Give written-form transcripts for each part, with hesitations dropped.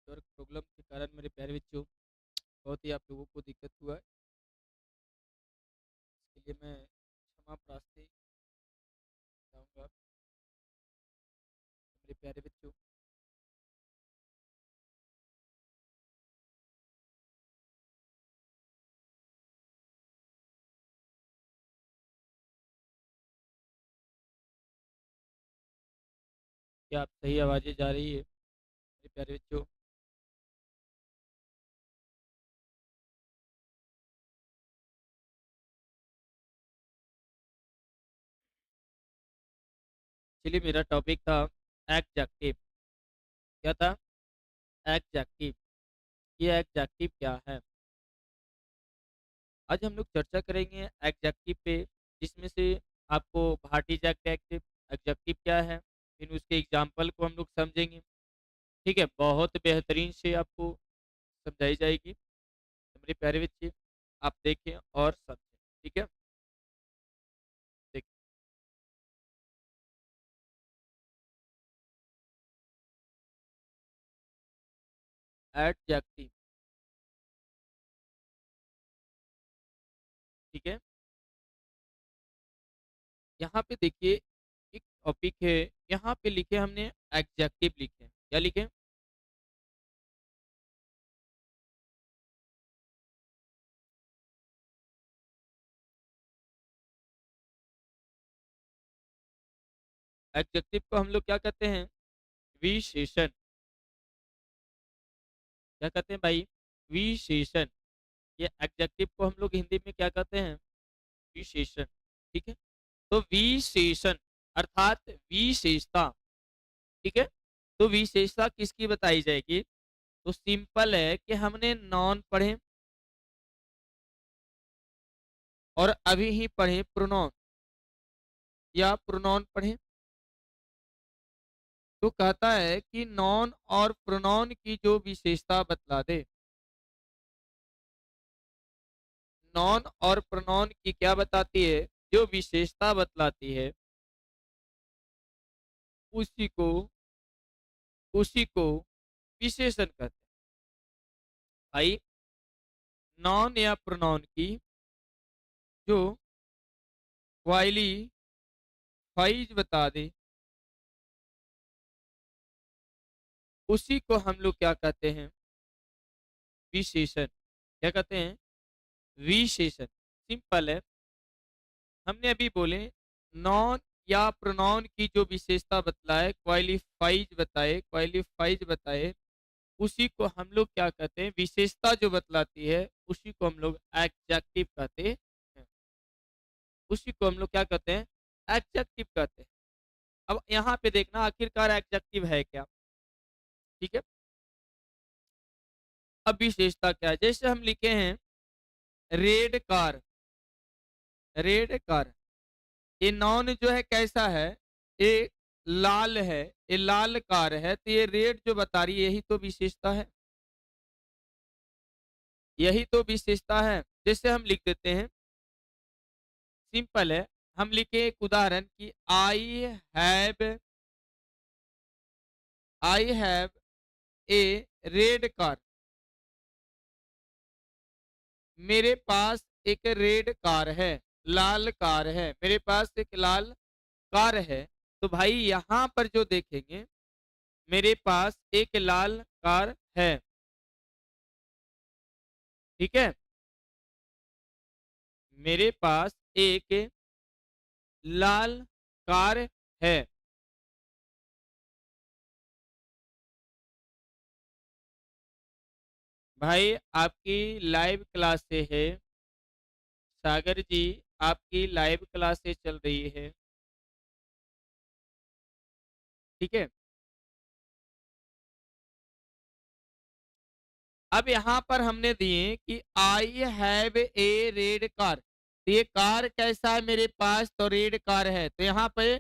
Network problem के कारण मेरे प्यारे बच्चों बहुत ही आप लोगों को दिक्कत हुआ है। इसके लिए मैं क्षमा प्रार्थी चाहूँगा मेरे प्यारे बच्चों। क्या आप सही आवाज़ें जा रही है मेरे प्यारे बच्चों? चलिए, मेरा टॉपिक था एग्जेक्टिव। क्या था? एग्जेक्टिव। ये एग्जेक्टिव क्या है? आज हम लोग चर्चा करेंगे एग्जेक्टिव पे, जिसमें से आपको व्हाट इज एग्जेक्टिव, एग्जेक्टिव क्या है, फिर उसके एग्जाम्पल को हम लोग समझेंगे। ठीक है, बहुत बेहतरीन से आपको समझाई जाएगी। तो मेरे प्यारे बच्चे, आप देखें और समझें। ठीक है, देखिए। एडजेक्टिव। ठीक है, यहाँ पे देखिए एक टॉपिक है। यहाँ पे लिखे हमने एडजेक्टिव लिखे, क्या लिखे? एडजेक्टिव को हम लोग क्या कहते हैं? विशेषण। क्या कहते हैं भाई? विशेषण। ये एडजेक्टिव को हम लोग हिंदी में क्या कहते हैं? विशेषण। ठीक है, तो विशेषण अर्थात विशेषता। ठीक है, तो विशेषता किसकी बताई जाएगी? तो सिंपल है कि हमने नॉन पढ़े और अभी ही पढ़े प्रोनाउन, या प्रोनाउन पढ़े। तो कहता है कि नॉन और प्रोनाउन की जो विशेषता बतला दे, नॉन और प्रोनाउन की क्या बताती है? जो विशेषता बतलाती है, उसी को उसी को विशेषण कहते हैं। भाई, नॉन या प्रोनाउन की जो क्वालिफाइज बता दे, उसी को हम लोग क्या कहते हैं? विशेषण। क्या कहते हैं? विशेषण। सिंपल है, हमने अभी बोले नॉन या प्रोनाउन की जो विशेषता बतलाए, क्वालिफाइज बताए, उसी को हम लोग क्या कहते हैं? विशेषता जो बतलाती है, उसी को हम लोग एडजेक्टिव कहते हैं। उसी को हम लोग क्या कहते हैं? एडजेक्टिव कहते हैं। अब यहाँ पे देखना आखिरकार एडजेक्टिव है क्या। ठीक है, अब विशेषता क्या है? जैसे हम लिखे हैं रेड कार। रेड कार, ये नॉन जो है कैसा है? ये लाल है, ये लाल कार है, तो ये रेड जो बता रही है, यही तो विशेषता है। यही तो विशेषता है। जैसे हम लिख देते हैं, सिंपल है, हम लिखे एक उदाहरण कि have I have a red car. मेरे पास एक रेड कार है, लाल कार है, मेरे पास एक लाल कार है। तो भाई यहाँ पर जो देखेंगे, मेरे पास एक लाल कार है। ठीक है, मेरे पास एक लाल कार है। भाई, आपकी लाइव क्लास से है सागर जी, आपकी लाइव क्लास से चल रही है। ठीक है, अब यहाँ पर हमने दिए कि I have a red car. तो ये कार कैसा है मेरे पास? तो रेड कार है। तो यहाँ पे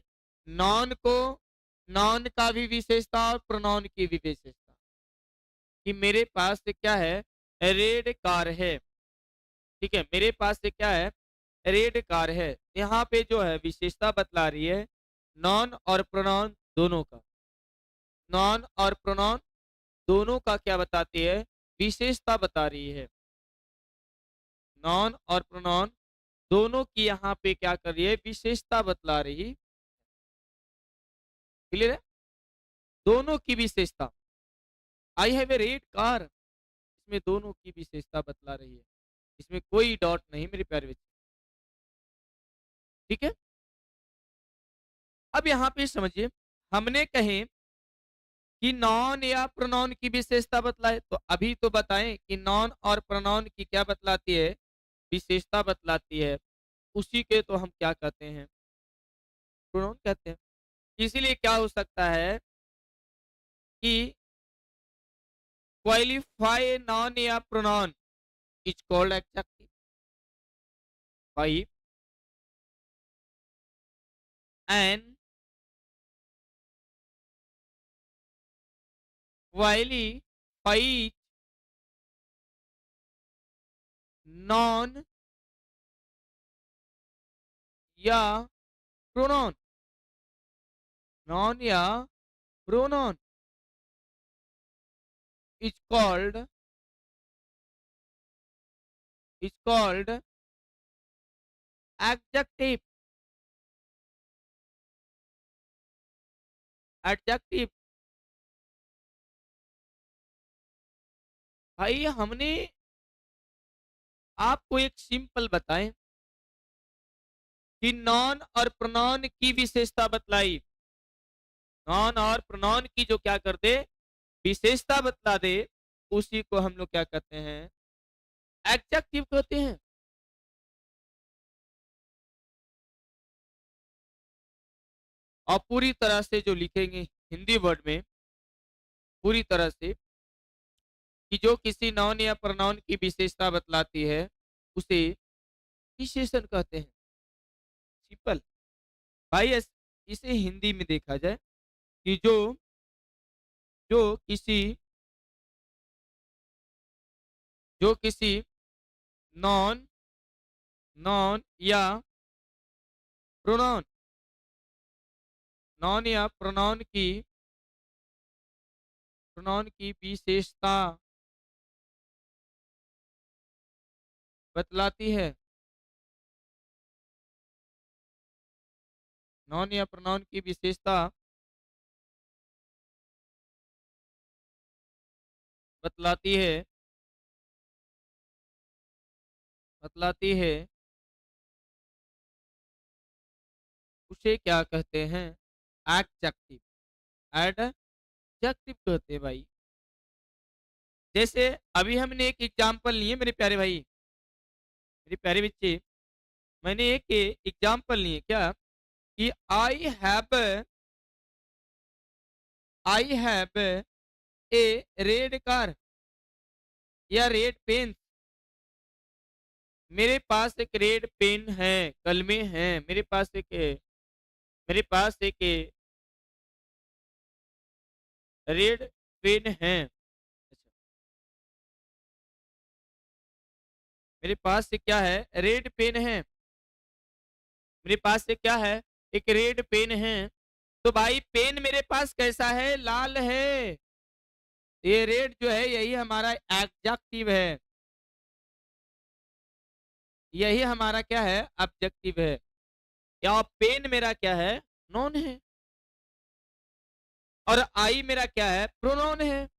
नॉन को, नॉन का भी विशेषता और प्रोनाउन की भी विशेषता, कि मेरे पास क्या है? रेड कार है। ठीक है, मेरे पास क्या है? रेड कार है। यहाँ पे जो है विशेषता बतला रही है नॉन और प्रोनाउन दोनों का। नॉन और प्रोनाउन दोनों का क्या बताती है? विशेषता बता रही है। नॉन और प्रोनाउन दोनों की यहाँ पे क्या कर रही है? विशेषता बतला रही। क्लियर है? दोनों की विशेषता। I have a red car, इसमें दोनों की विशेषता बतला रही है, इसमें कोई डॉट नहीं मेरे प्यारे बच्चे। ठीक है, अब यहाँ पे समझिए, हमने कहे कि नॉन या प्रोनाउन की विशेषता बतलाए, तो अभी तो बताएं कि नॉन और प्रोनाउन की क्या बतलाती है? विशेषता बतलाती है। उसी के तो हम क्या कहते हैं? प्रोनाउन कहते हैं। इसीलिए क्या हो सकता है कि क्वालिफाई नॉन या प्रोनाउन इज कॉल्ड एडजेक्टिव। भाई एंड क्वालिफाई नॉन या प्रोनाउन, नॉन या pronoun is called adjective. Adjective. भाई हमने आपको एक सिंपल बताएं कि नॉन और प्रोनाउन की विशेषता बतलाई। नॉन और प्रोनाउन की जो क्या कर दे? विशेषता बतला दे, उसी को हम लोग क्या कहते हैं? एडजेक्टिव कहते हैं। और पूरी तरह से जो लिखेंगे हिंदी वर्ड में, पूरी तरह से, कि जो किसी नाउन या प्रोनाउन की विशेषता बतलाती है उसे विशेषण कहते हैं। सिंपल। भाई इसे हिंदी में देखा जाए कि जो जो किसी जो किसी नॉन नॉन या प्रोनाउन, नॉन या प्रोनाउन की विशेषता बतलाती है। नॉन या प्रोनाउन की विशेषता बतलाती है, बतलाती है, उसे क्या कहते हैं? एडजेक्टिव। एडजेक्टिव कहते हैं भाई। जैसे अभी हमने एक एग्जांपल लिए मेरे प्यारे भाई, मेरे प्यारे बच्चे, मैंने एक एग्जांपल लिए क्या? कि I have a red car या रेड पेन। मेरे पास एक रेड पेन है, कलमे हैं, मेरे पास एक रेड पेन है। अच्छा, मेरे पास एक क्या है? रेड पेन है। मेरे पास एक क्या है? एक रेड पेन है। तो भाई पेन मेरे पास कैसा है? लाल है। ये रेड जो है यही हमारा एडजेक्टिव है, यही हमारा क्या है? ऑब्जेक्टिव है। या पेन मेरा क्या है? नॉन है। और आई मेरा क्या है? प्रोनाउन है।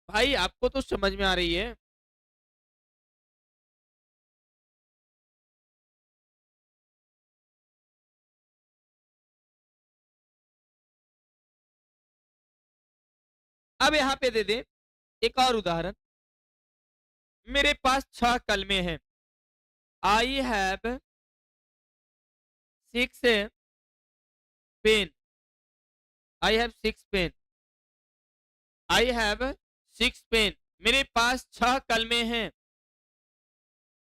भाई आपको तो समझ में आ रही है। अब यहाँ पे दे दे एक और उदाहरण। मेरे पास 6 कलमे हैं। I have 6 pen. I have 6 pen. I have 6 pen. मेरे पास 6 कलमे हैं।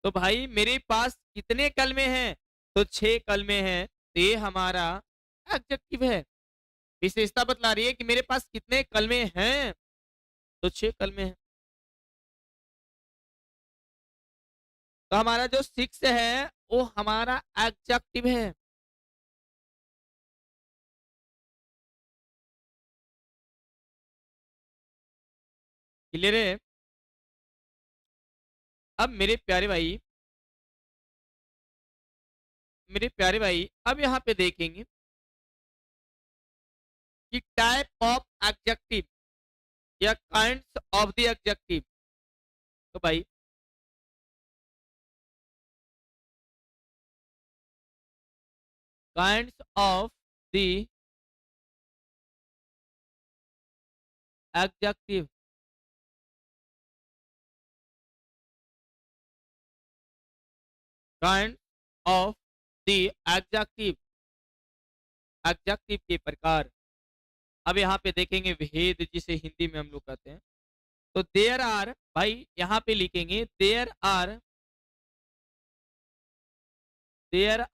तो भाई मेरे पास कितने कलमे हैं? तो 6 कलमे हैं। तो ये हमारा एडजेक्टिव है। विशेषता बतला रही है कि मेरे पास कितने कलमे हैं? तो 6 कलमे हैं। तो हमारा जो 6 है वो हमारा एडजेक्टिव है। क्लियर है? अब मेरे प्यारे भाई अब यहाँ पे देखेंगे कि टाइप ऑफ एडजेक्टिव या काइंड्स ऑफ द एडजेक्टिव। तो भाई kinds of the adjective, kind of the adjective, adjective के प्रकार। अब यहाँ पे देखेंगे भेद, जिसे हिंदी में हम लोग कहते हैं। तो देयर आर, भाई यहाँ पे लिखेंगे there are 10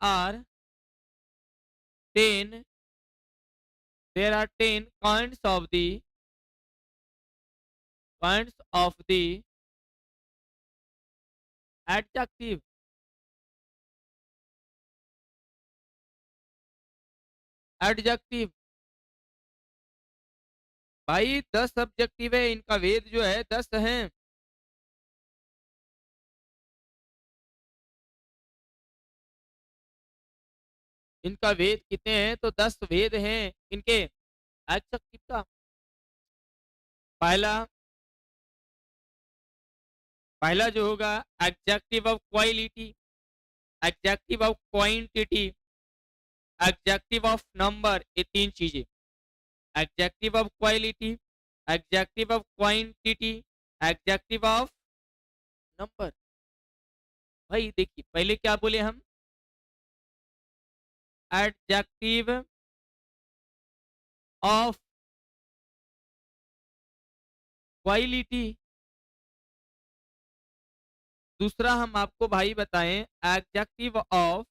there are 10 kinds of the adjective. Adjective भाई 10 सब्जेक्टिव है, इनका वेद जो है 10 है। इनका वेद कितने हैं? तो 10 वेद हैं इनके एडजेक्टिव का। पहला पहला जो होगा adjective of quality, adjective of quantity, adjective of number. ये तीन चीजें, adjective of quality, adjective of quantity, adjective of number. भाई देखिए पहले क्या बोले हम, एडजेक्टिव ऑफ क्वालिटी। दूसरा हम आपको भाई बताएं एडजेक्टिव ऑफ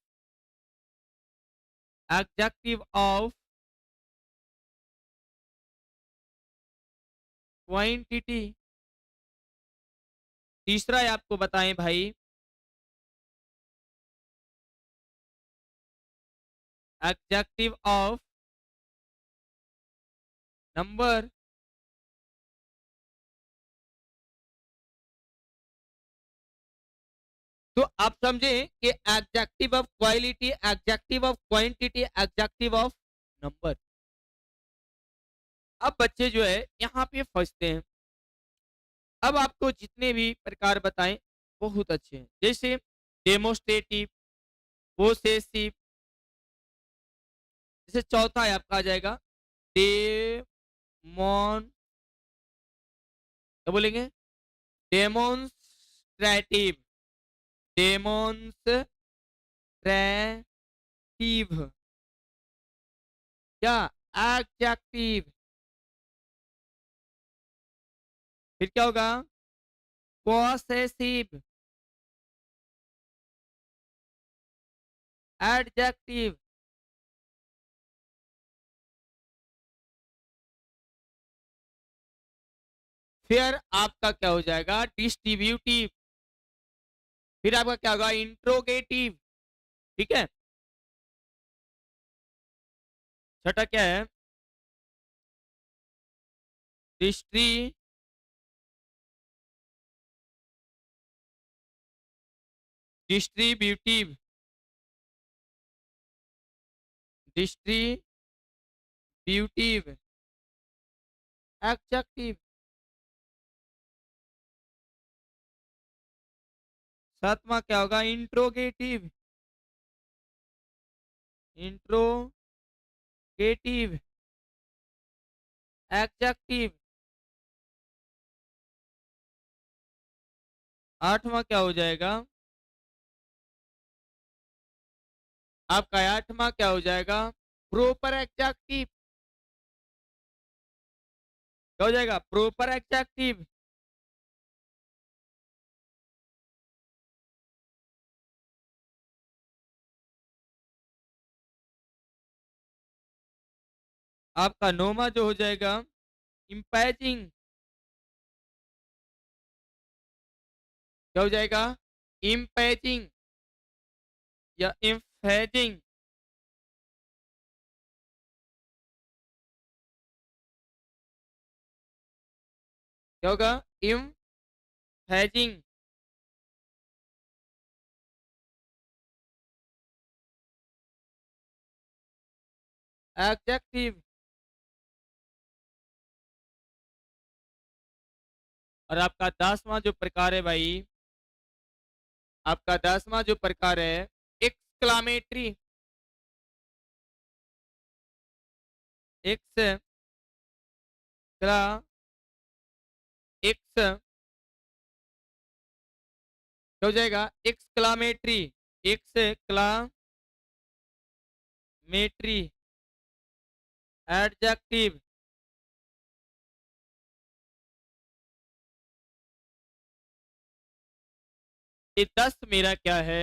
क्वांटिटी। तीसरा आपको बताएं भाई एडजेक्टिव ऑफ नंबर। तो आप समझे कि adjective of quality, adjective of quantity, adjective of number. अब बच्चे जो है यहाँ पे फंसते हैं। अब आपको जितने भी प्रकार बताएं बहुत अच्छे हैं, जैसे डेमोस्ट्रेटिव, पोसेसिव। जैसे चौथा है आपका आ जाएगा डेमोन, क्या बोलेंगे? Demonstrative, demonstrative. क्या? एडजेक्टिव। फिर क्या होगा? Possessive, adjective. फिर आपका क्या हो जाएगा? डिस्ट्रीब्यूटिव। फिर आपका क्या होगा? इंट्रोगेटिव। ठीक है। छठा क्या है? Distributive, distributive, distributive adjective. सातवां क्या होगा? Interrogative, interrogative adjective. आठवां क्या हो जाएगा? आपका आठवां क्या हो जाएगा? Proper adjective. क्या हो जाएगा? Proper adjective. आपका नौवां जो हो जाएगा इम्पैजिंग। क्या हो जाएगा? इम्पैजिंग या इम्फेजिंग। क्या होगा? इम्फेजिंग, एडजेक्टिव। और आपका 10वां जो प्रकार है भाई, आपका 10वां जो प्रकार है एक्सक्लामेटरी। एक्स क्ला एक्स क्या हो जाएगा? Exclamatory, exclamatory adjective. ये 10 मेरा क्या है?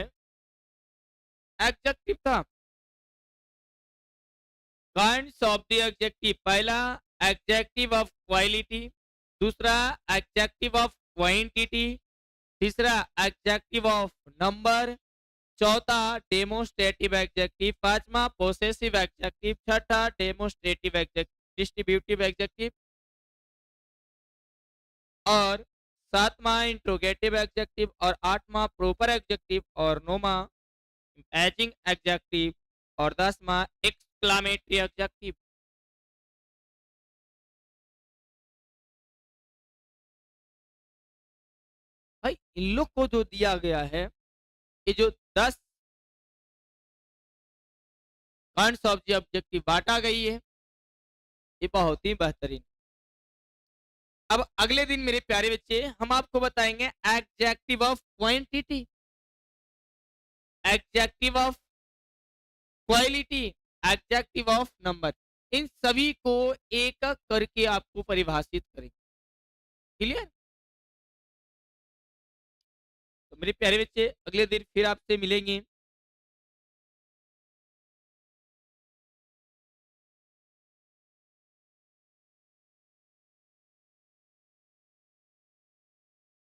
एडजेक्टिव था। काइंड्स ऑफ द एडजेक्टिव, पहला एडजेक्टिव ऑफ क्वालिटी, दूसरा एडजेक्टिव ऑफ क्वांटिटी, तीसरा एडजेक्टिव ऑफ नंबर, चौथा डेमोस्ट्रेटिव एडजेक्टिव, पांचवा पोसेसिव एडजेक्टिव, छठा डेमोस्ट्रेटिव एडजेक्टिव, डिस्ट्रीब्यूटिव एडजेक्टिव, और सातवां इंट्रोगेटिव एडजेक्टिव, और आठवां प्रॉपर एडजेक्टिव, और नौवां एजिंग एडजेक्टिव, और 10वां एक्सक्लामेटरी एडजेक्टिव। भाई इन लोग को जो दिया गया है, ये जो 10 काइंड्स ऑफ द ऑब्जेक्टिव बांटा गई है, ये बहुत ही बेहतरीन। अब अगले दिन मेरे प्यारे बच्चे हम आपको बताएंगे adjective of quantity, adjective of quality, adjective of number. इन सभी को एक एक करके आपको परिभाषित करेंगे। क्लियर? तो मेरे प्यारे बच्चे अगले दिन फिर आपसे मिलेंगे।